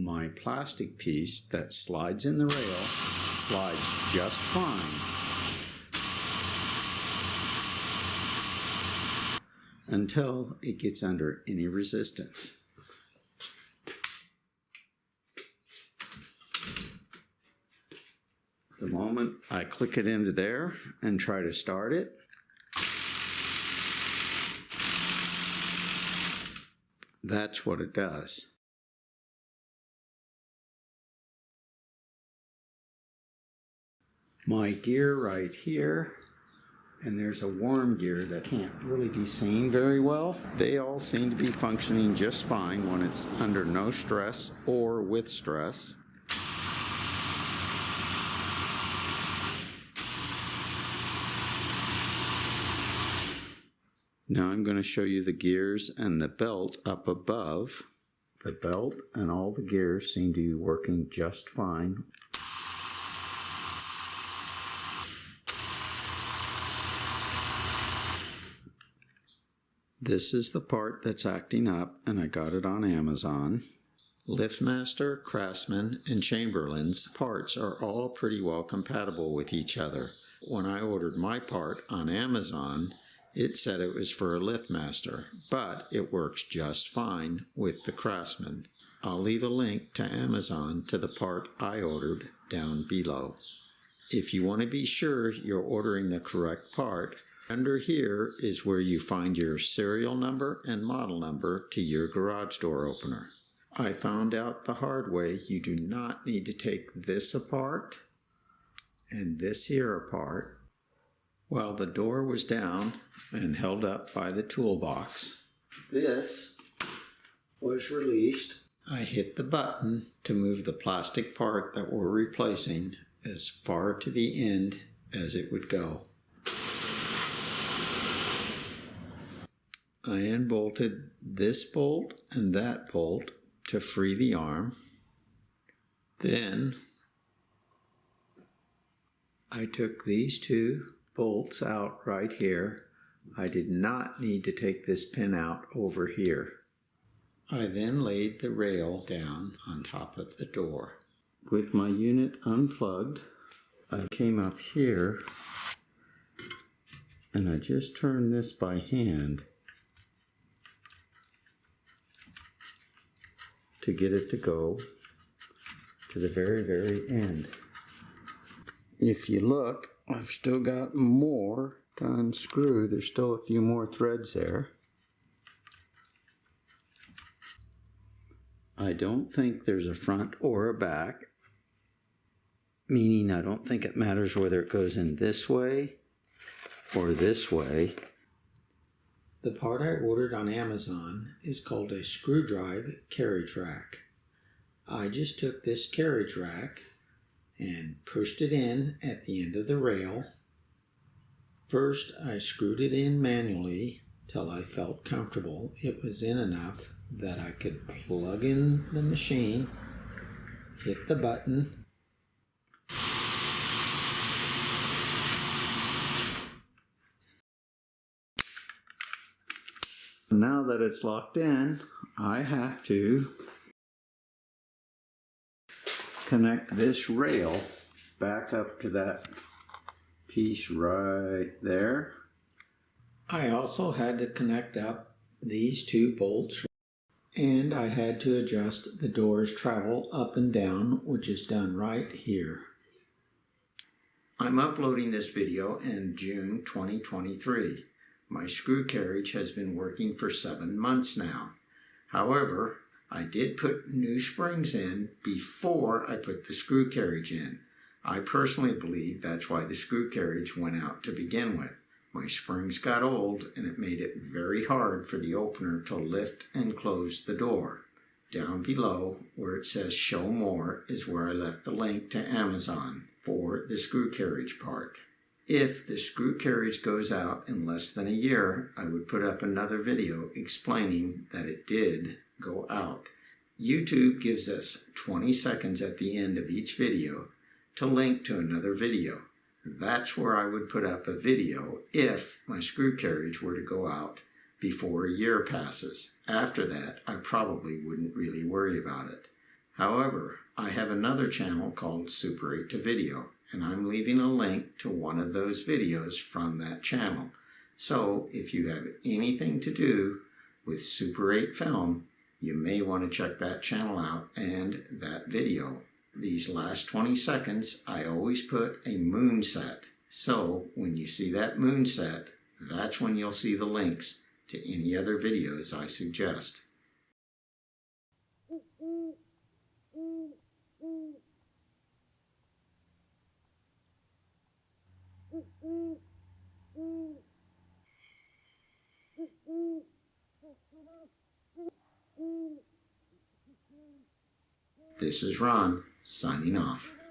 My plastic piece that slides in the rail slides just fine until it gets under any resistance. The moment I click it into there and try to start it, that's what it does. My gear right here, and there's a warm gear that can't really be seen very well. They all seem to be functioning just fine when it's under no stress or with stress. Now I'm going to show you the gears and the belt up above. The belt and all the gears seem to be working just fine. This is the part that's acting up, and I got it on Amazon. Liftmaster, Craftsman, and Chamberlen's parts are all pretty well compatible with each other. When I ordered my part on Amazon, it said it was for a Liftmaster, but it works just fine with the Craftsman. I'll leave a link to Amazon to the part I ordered down below. If you want to be sure you're ordering the correct part, under here is where you find your serial number and model number to your garage door opener. I found out the hard way you do not need to take this apart and this here apart. While the door was down and held up by the toolbox, this was released. I hit the button to move the plastic part that we're replacing as far to the end as it would go. I unbolted this bolt and that bolt to free the arm. Then I took these two bolts out right here. I did not need to take this pin out over here. I then laid the rail down on top of the door. With my unit unplugged, I came up here and I just turned this by hand to get it to go to the very, very end. If you look, I've still got more to unscrew. There's still a few more threads there. I don't think there's a front or a back, meaning I don't think it matters whether it goes in this way or this way. The part I ordered on Amazon is called a screw drive carriage rack. I just took this carriage rack and pushed it in at the end of the rail. First, I screwed it in manually till I felt comfortable it was in enough that I could plug in the machine, hit the button, now that it's locked in, I have to connect this rail back up to that piece right there. I also had to connect up these two bolts, and I had to adjust the door's travel up and down, which is done right here. I'm uploading this video in June 2023. My screw carriage has been working for 7 months now. However, I did put new springs in before I put the screw carriage in. I personally believe that's why the screw carriage went out to begin with. My springs got old and it made it very hard for the opener to lift and close the door. Down below where it says show more is where I left the link to Amazon for the screw carriage part. If the screw carriage goes out in less than a year, I would put up another video explaining that it did go out. YouTube gives us 20 seconds at the end of each video to link to another video. That's where I would put up a video if my screw carriage were to go out before a year passes. After that, I probably wouldn't really worry about it. However, I have another channel called Super 8 to Video, and I'm leaving a link to one of those videos from that channel. So if you have anything to do with Super 8 film, you may want to check that channel out and that video. These last 20 seconds, I always put a Moonset. So when you see that Moonset, that's when you'll see the links to any other videos I suggest. This is Ron, signing off.